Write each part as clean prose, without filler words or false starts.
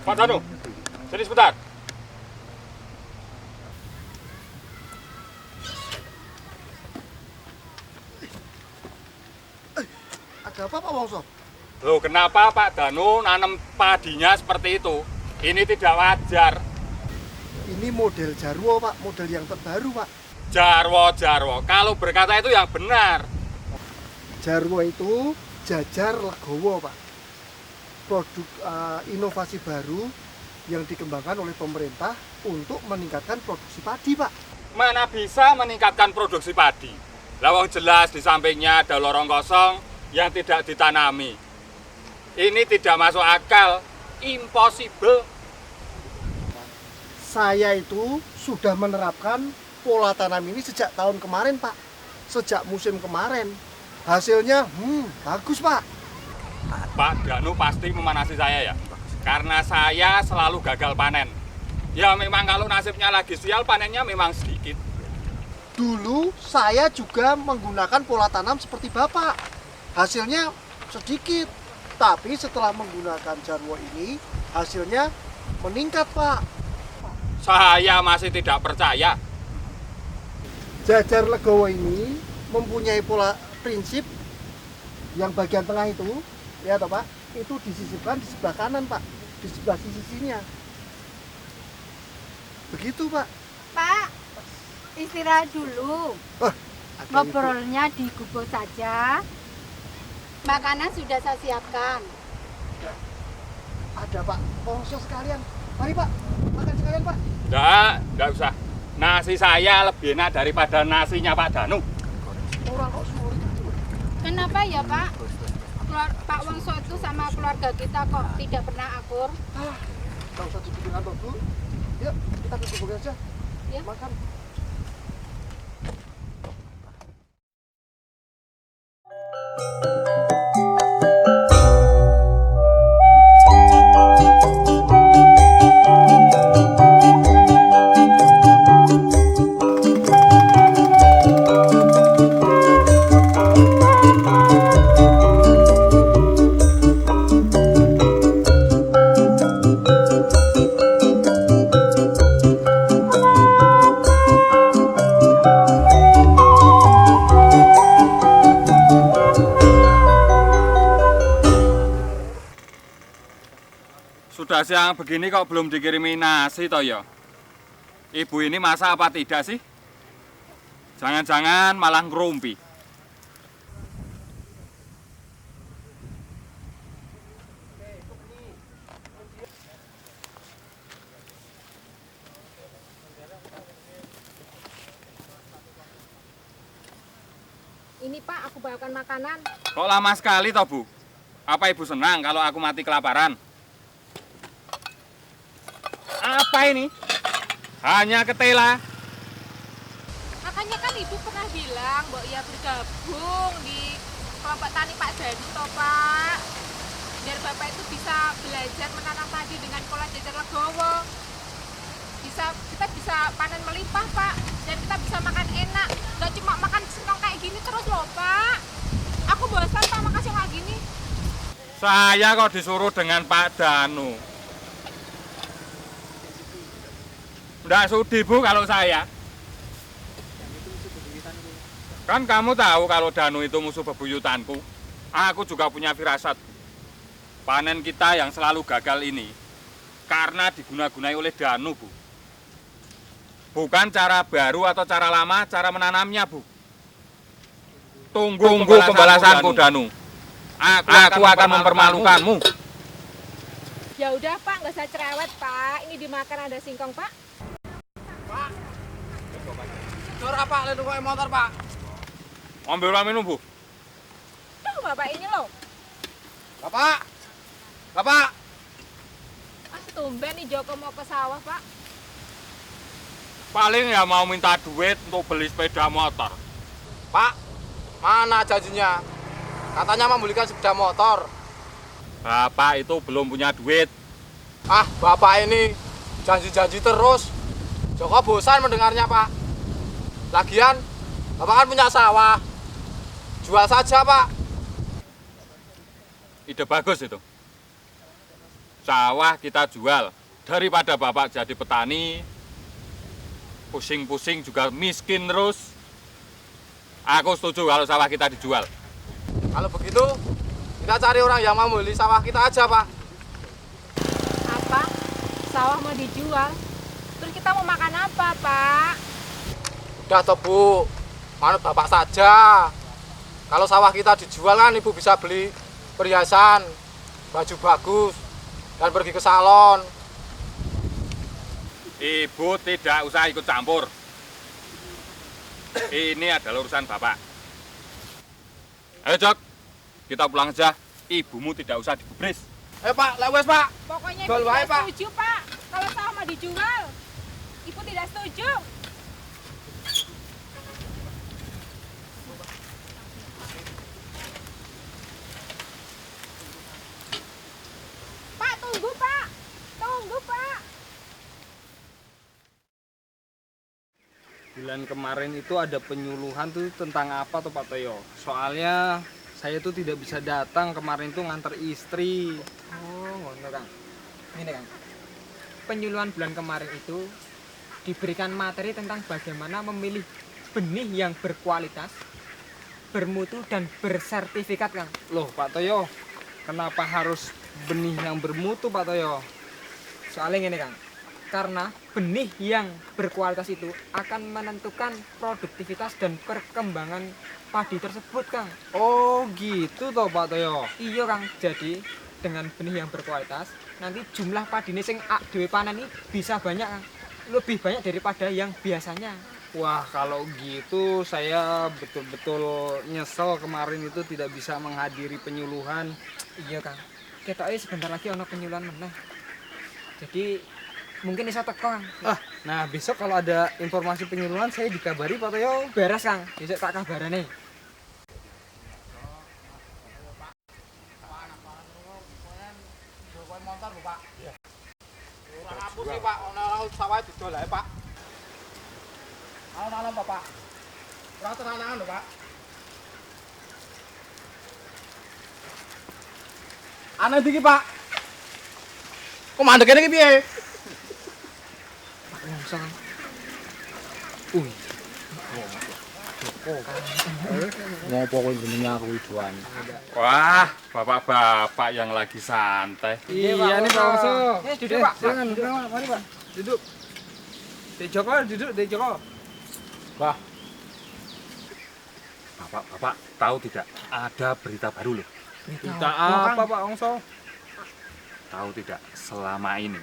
Pak Danu, sini sebentar. Ada apa Pak Wongso? Loh, kenapa Pak Danu nanam padinya seperti itu? Ini tidak wajar. Ini model Jarwo Pak, model yang terbaru Pak. Jarwo. Kalau berkata itu yang benar. Jarwo itu jajar legowo Pak. Produk inovasi baru yang dikembangkan oleh pemerintah untuk meningkatkan produksi padi Pak. Mana bisa meningkatkan produksi padi? Lawang jelas di sampingnya ada lorong kosong yang tidak ditanami. Ini tidak masuk akal, impossible. Saya itu sudah menerapkan pola tanam ini sejak tahun kemarin Pak. Sejak musim kemarin. Hasilnya bagus Pak. Pak Danu pasti memanasi saya ya. Karena saya selalu gagal panen. Ya memang kalau nasibnya lagi sial, panennya memang sedikit. Dulu saya juga menggunakan pola tanam seperti Bapak. Hasilnya sedikit. Tapi setelah menggunakan Jarwo ini, hasilnya meningkat Pak. Saya masih tidak percaya. Jajar legowo ini mempunyai pola prinsip yang bagian tengah itu, ya toh Pak, itu disisipkan di sebelah kanan Pak, di sebelah sisinya. Begitu Pak. Pak, istirahat dulu. Ngobrolnya di gubuk saja. Makanan sudah saya siapkan. Ada Pak, Wongso sekalian. Mari Pak, makan sekalian Pak. Enggak usah. Nasi saya lebih enak daripada nasinya Pak Danu. Orang kok sulit. Kenapa ya Pak? Pak Wongso itu sama keluarga kita kok tidak pernah akur? Nggak usah dibikin kantor Bu. Yuk, kita ke gubuk aja. Ya. Makan. siang begini kok belum dikirimi nasi toh ya? Ibu ini masak apa tidak sih? Jangan-jangan malah ngerumpi. Ini Pak, aku bawakan makanan. Kok lama sekali toh Bu? Apa Ibu senang kalau aku mati kelaparan? Apa ini? Hanya ketela. Makanya kan Ibu pernah bilang bahwa ia bergabung di kelompok tani Pak Danu toh Pak. Biar Bapak itu bisa belajar menanam padi dengan pola jajar legowo. Kita bisa panen melimpah Pak. Dan kita bisa makan enak. Gak cuma makan singkong kayak gini terus loh Pak. Aku bosan Pak makan singkong kayak gini. Saya kok disuruh dengan Pak Danu. Nggak sudi Bu kalau saya. Kan kamu tahu kalau Danu itu musuh bebuyutanku. Aku juga punya firasat. Panen kita yang selalu gagal ini karena diguna-gunai oleh Danu, Bu. Bukan cara baru atau cara lama, cara menanamnya, Bu. Tunggu pembalasanku, Danu. Aku akan mempermalukanmu. Ya udah Pak, nggak usah cerewet Pak. Ini dimakan ada singkong Pak. Ora Pak, lek kok motor Pak. Ambil minum, Bu. Tuh Bapak ini loh. Bapak. Bapak. Ah, tumben nih Joko mau ke sawah Pak. Paling ya mau minta duit untuk beli sepeda motor. Pak, mana janjinya? Katanya membelikan sepeda motor. Bapak itu belum punya duit. Ah, Bapak ini janji-janji terus. Joko bosan mendengarnya, Pak. Lagian, Bapak kan punya sawah. Jual saja, Pak. Ide bagus itu. Sawah kita jual. Daripada Bapak jadi petani, pusing-pusing juga miskin terus. Aku setuju kalau sawah kita dijual. Kalau begitu, kita cari orang yang mau beli sawah kita aja, Pak. Apa? Sawah mau dijual? Terus kita mau makan apa Pak? Udah toh, Bu. Manut Bapak saja. Kalau sawah kita dijual kan Ibu bisa beli perhiasan, baju bagus, dan pergi ke salon. Ibu tidak usah ikut campur. Ini adalah urusan Bapak. Ayo Jok, kita pulang aja. Ibumu tidak usah digubris. Pak, lewes Pak. Pokoknya Jual Ibu wae, tidak Pak. setuju Pak. Kalau sawah mau dijual, Ibu tidak setuju. Pak, tunggu Pak. Tunggu Pak. Bulan kemarin itu ada penyuluhan tuh tentang apa tuh Pak Toyo? Soalnya saya tuh tidak bisa datang kemarin tuh ngantar istri. Oh, ngono Kang. Ini Kang. Penyuluhan bulan kemarin itu diberikan materi tentang bagaimana memilih benih yang berkualitas, bermutu dan bersertifikat, Kang. Loh Pak Toyo, kenapa harus benih yang bermutu Pak Toyo? Soalnya ini Kang. Karena benih yang berkualitas itu akan menentukan produktivitas dan perkembangan padi tersebut, Kang. Oh gitu toh Pak Toyo. Iya, Kang. Jadi dengan benih yang berkualitas, nanti jumlah padine sing dhewe panen ini bisa banyak, Kang. Lebih banyak daripada yang biasanya. Wah kalau gitu saya betul-betul nyesel kemarin itu tidak bisa menghadiri penyuluhan. Iya, Kang. Ketoke sebentar lagi ono penyuluhan meneh. Jadi mungkin bisa teko, Kang. Nah besok kalau ada informasi penyuluhan saya dikabari Pak Toyo. Beres, Kang. Besok tak kabarane. Motor, Pak. Iya. Ora ngapus sih, Pak. Ono sawah didol ae, Pak. Tanam Bapak. Ora tenangan lho, Pak. Ana iki, Pak. Kok mandek kene iki piye? Langsung, Kang. Ngopo kowe jenenge aku iduan. Wah, bapak-bapak yang lagi santai. Iya nih Pak Wongso. Duduk, Pak. Jangan, mari Pak. Duduk. Dek Joko, duduk Dek Joko. Wah, Bapak-bapak tahu tidak? Ada berita baru loh. Berita apa Pak Wongso? Tahu tidak? Selama ini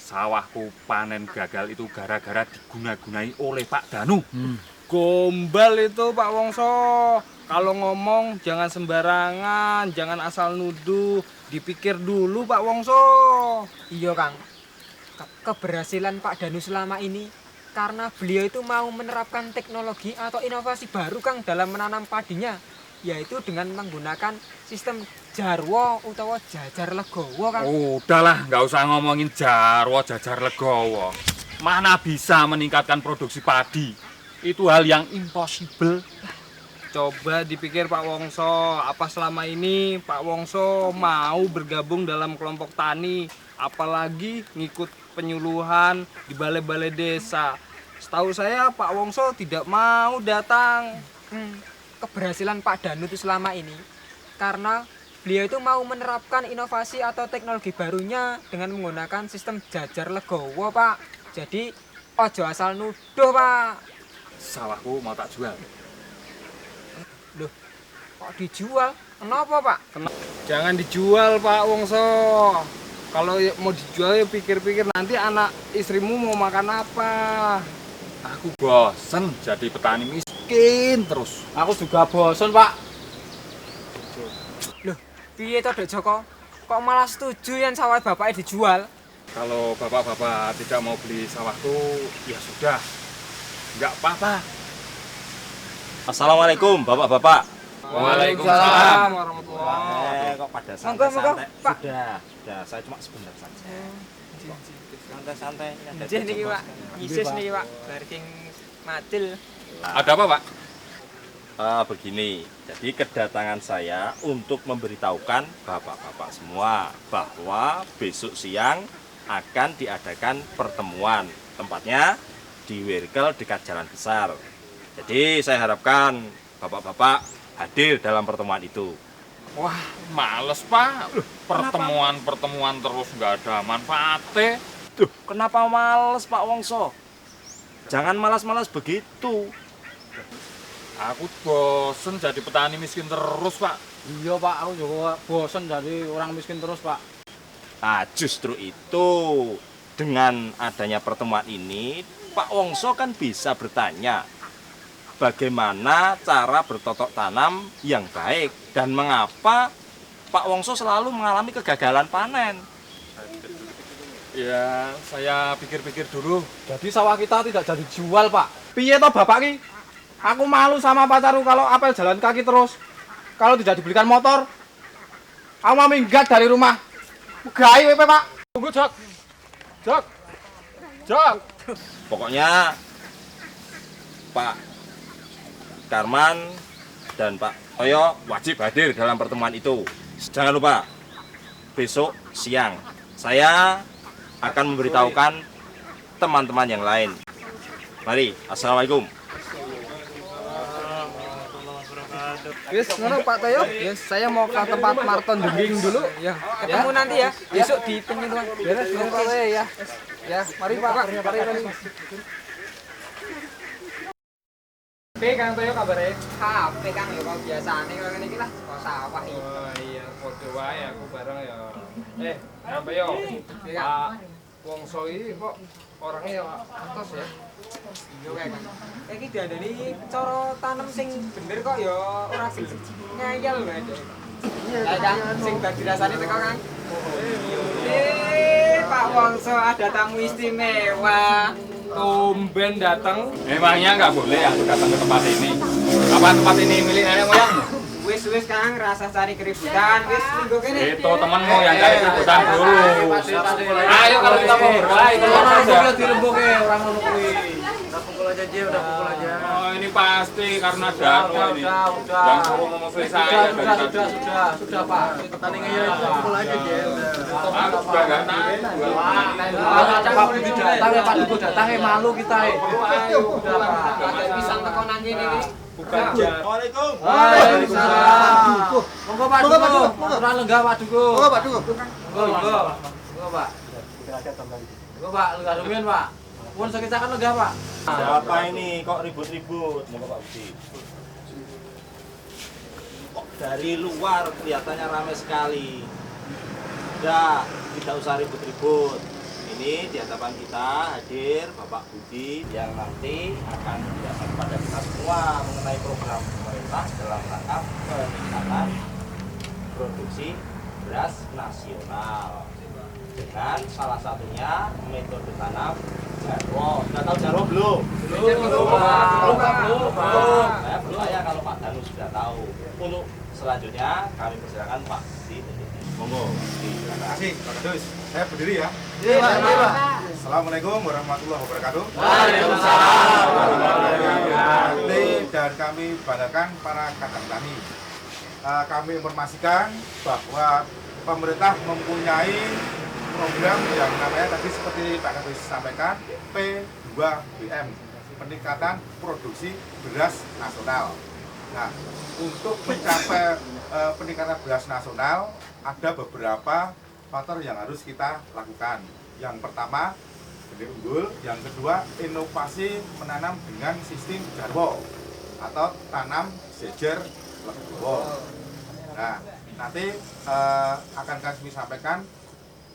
sawahku panen gagal itu gara-gara diguna-gunai oleh Pak Danu. Gombal itu Pak Wongso. Kalau ngomong jangan sembarangan, jangan asal nuduh, dipikir dulu Pak Wongso. Iya, Kang. Keberhasilan Pak Danu selama ini karena beliau itu mau menerapkan teknologi atau inovasi baru, Kang, dalam menanam padinya, yaitu dengan menggunakan sistem jarwo utawa jajar legowo, Kang. Udahlah, nggak usah ngomongin jarwo jajar legowo. Mana bisa meningkatkan produksi padi? Itu hal yang impossible. Coba dipikir Pak Wongso, apa selama ini Pak Wongso mau bergabung dalam kelompok tani, apalagi ngikut penyuluhan di balai-balai desa. Setahu saya Pak Wongso tidak mau datang. Keberhasilan Pak Danu itu selama ini karena beliau itu mau menerapkan inovasi atau teknologi barunya dengan menggunakan sistem jajar legowo, Pak. Jadi ojo asal nuduh, Pak. Sawahku mau tak jual. Loh, kok dijual? Kenapa, Pak? Jangan dijual Pak Wongso. Kalau mau dijual ya pikir-pikir nanti anak istrimu mau makan apa. Aku bosen jadi petani miskin terus. aku juga bosan, Pak. Loh, piye to, Dek Joko? Kok malah setuju yang sawah bapaknya dijual? Kalau bapak-bapak tidak mau beli sawahku, ya sudah. Nggak apa-apa. Assalamualaikum bapak-bapak. Waalaikumsalam warahmatullahi. Kok pada Monggo, santai-santai? Pak. Sudah, saya cuma sebentar saja. Santai-santai. Ini ada Nggih niki, jam Pak. Isis niki, Pak. Barking macil. Ada apa, Pak? Begini, jadi kedatangan saya untuk memberitahukan bapak-bapak semua bahwa besok siang akan diadakan pertemuan. Tempatnya di Wirkel dekat Jalan Besar. Jadi saya harapkan bapak-bapak hadir dalam pertemuan itu. Wah, males, Pak. Pertemuan-pertemuan terus nggak ada manfaatnya. Duh, kenapa males Pak Wongso? Jangan malas-malas begitu. Aku bosen jadi petani miskin terus, Pak. Iya, Pak, aku juga bosan jadi orang miskin terus, Pak. Nah, justru itu dengan adanya pertemuan ini, Pak Wongso kan bisa bertanya bagaimana cara bercocok tanam yang baik dan mengapa Pak Wongso selalu mengalami kegagalan panen. Ya, saya pikir-pikir dulu. Jadi sawah kita tidak jadi jual, Pak. Piye toh Bapak ki? Aku malu sama pacarku kalau apel jalan kaki terus. Kalau tidak dibelikan motor, aku mau minggat dari rumah. Gai wepe, Pak. Tunggu, Jok. Jok. Jok. Pokoknya Pak Karman dan Pak Toyo wajib hadir dalam pertemuan itu. Jangan lupa, besok siang saya akan memberitahukan teman-teman yang lain. Mari, Assalamualaikum. Wis, ngono Pak Toyo. Yes, saya mau ke tempat Marton Dengking dulu. Ya, Ketemu nanti ya, besok di penyuluhan. beres dong Pak Toyo ya. Ya, mari Pak. Mari. Oke, Kang Toyo kabarnya? HP Kang ya kok biasane kok ngene iki lah, kok sawah iki. Oh iya, podo wae aku bareng ya. Sampai yo. Iya, Pak Wongso iki kok orangnya ya atos ya. Iya kae Kang. Kayak iki diandani cara tanam sing bener kok ya ora sing ngayal wae. Iya Kang, sing dadi rasane teko Kang. Pak Wongso ada tamu istimewa. Tumben datang. Memangnya nggak boleh aku datang ke tempat ini? Apa tempat ini milik nenek moyangmu? Wis Kang, rasa cari keributan. Wis minggu kene. Itu temanmu yang cari keributan dulu. Ayo kalau kita mau berkelahi keluar saja. dirembuke orang ngono kuwi. Udah pukul aja, udah pukul aja. Oh, ini Pak pasti karena Dano ini yang suruh memusuhi saya dari tadi. Sudah Pak. Petani ngeyel itu kumpul aja dia. Aku sudah nggak tahu. Pak Budi datang ya Pak Dugo datang ya malu kita ya. Udah Pak. Bisa tekan nang kene iki. Bukan jar. Assalamualaikum. Waalaikumsalam. Monggo Pak Monggo, Pak Dugo. Dugo, monggo. Aturan lenggah Pak Dugo. Oh, Pak Dugo. Monggo Pak. Monggo Pak, lenggah rumiyin Pak. Pun sekitar kan lenggah Pak. Siapa ini kok ribut-ribut? Monggo Pak Budi. Kok dari luar kelihatannya ramai sekali. Udah, tidak usah ribut-ribut. Ini di hadapan kita hadir Bapak Budi yang nanti akan menjelaskan kepada kita semua mengenai program pemerintah dalam rangka peningkatan produksi beras nasional. Dengan salah satunya metode tanam Jarwo. Sudah tahu Jarwo belum? Belum Pak. Saya percaya kalau Pak Danu sudah tahu. Untuk selanjutnya kami persilakan Pak Budi. Monggo. Terima kasih Pak Kedus. Saya berdiri ya. Iya, Pak. Iya, Pak. Assalamualaikum warahmatullahi wabarakatuh. Waalaikumsalam. Dan kami banggakan para kakak tani. Kami informasikan bahwa pemerintah mempunyai program yang namanya tadi seperti Pak Kedus sampaikan P2BM, peningkatan produksi beras nasional. Nah, untuk mencapai peningkatan beras nasional ada beberapa faktor yang harus kita lakukan. Yang pertama, benih unggul. Yang kedua, inovasi menanam dengan sistem Jarwo atau tanam sejer legowo. Nah, nanti akan kami sampaikan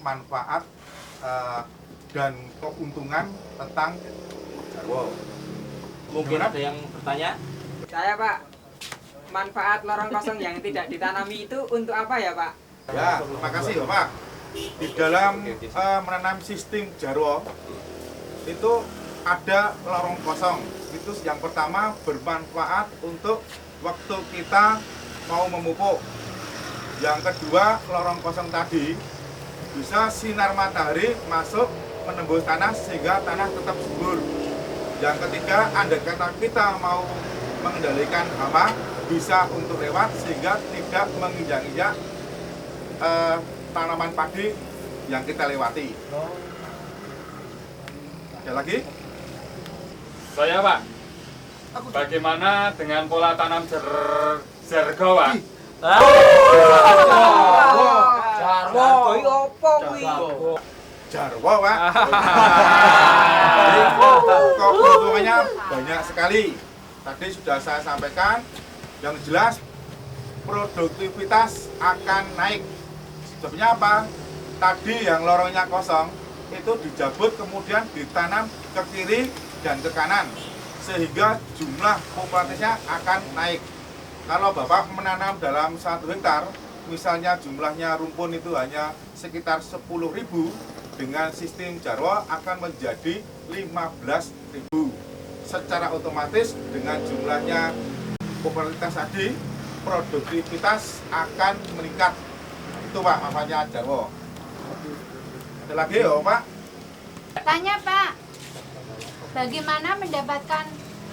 manfaat dan keuntungan tentang Jarwo. Mungkin ada yang bertanya? Saya Pak, manfaat lorong kosong yang tidak ditanami itu untuk apa ya Pak? Ya, terima kasih Bapak. Di dalam menanam sistem Jarwo itu ada lorong kosong. Itu yang pertama bermanfaat untuk waktu kita mau memupuk. Yang kedua, lorong kosong tadi bisa sinar matahari masuk menembus tanah sehingga tanah tetap subur. Yang ketiga, andai kata kita mau mengendalikan hama bisa untuk lewat sehingga tidak menginjak-injak tanaman padi yang kita lewati. Ada lagi? Saya Pak, bagaimana dengan pola tanam Jarwo Pak? Jarwo. Opo kuwi? Jarwo, Pak. Kok keuntungannya banyak sekali. Tadi sudah saya sampaikan, yang jelas produktivitas akan naik. Sebabnya apa? Tadi yang lorongnya kosong itu dijabut kemudian ditanam ke kiri dan ke kanan sehingga jumlah populasinya akan naik. Kalau Bapak menanam dalam 1 hektar, misalnya jumlahnya rumpun itu hanya sekitar 10.000, dengan sistem Jarwo akan menjadi 15.000. Secara otomatis dengan jumlahnya popularitas tadi, produktivitas akan meningkat. Itu Pak manfaatnya Jarwo. Ada lagi ya Pak? Tanya Pak, bagaimana mendapatkan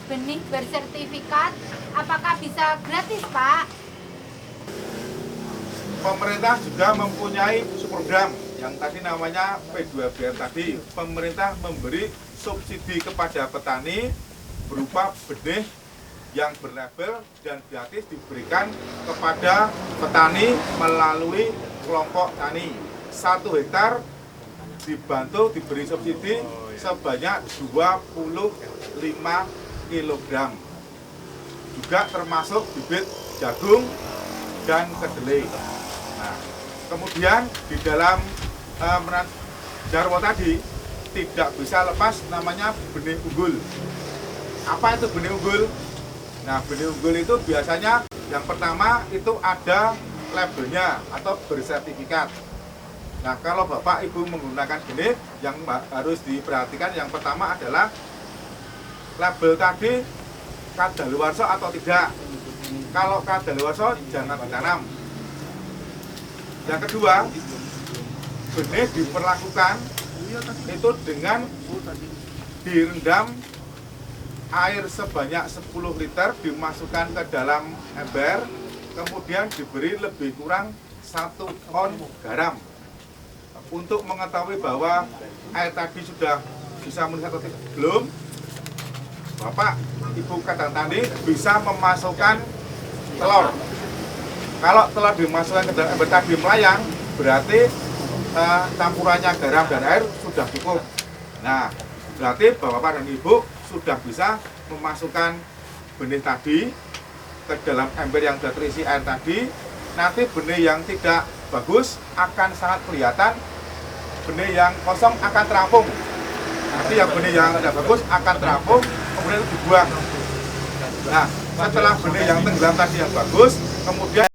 benih bersertifikat? Apakah bisa gratis Pak? Pemerintah juga mempunyai program yang tadi namanya P2BM tadi. Pemerintah memberi subsidi kepada petani berupa benih yang berlabel dan gratis diberikan kepada petani melalui kelompok tani. 1 hektar dibantu diberi subsidi sebanyak 25 kg. Juga termasuk bibit jagung dan kedelai. Nah, kemudian di dalam Jarwo tadi tidak bisa lepas namanya benih unggul. Apa itu benih unggul? Nah, benih unggul itu biasanya yang pertama itu ada labelnya atau bersertifikat. Nah, kalau Bapak Ibu menggunakan benih yang harus diperhatikan yang pertama adalah label tadi kadaluwarsa atau tidak. Kalau kadaluwarsa jangan ditanam. Yang kedua, benih diperlakukan itu dengan direndam air sebanyak 10 liter dimasukkan ke dalam ember, kemudian diberi lebih kurang 1 on garam. Untuk mengetahui bahwa air tadi sudah bisa menulis atau belum, Bapak, Ibu Kadang Tani bisa memasukkan telur. Kalau telur dimasukkan ke dalam ember tadi melayang, berarti campurannya garam dan air sudah cukup. Nah, berarti Bapak dan Ibu sudah bisa memasukkan benih tadi ke dalam ember yang sudah terisi air tadi. Nanti benih yang tidak bagus akan sangat kelihatan, benih yang kosong akan terapung. Nanti yang benih yang tidak bagus akan terapung, kemudian dibuang. Nah, setelah benih yang tenggelam tadi yang bagus, kemudian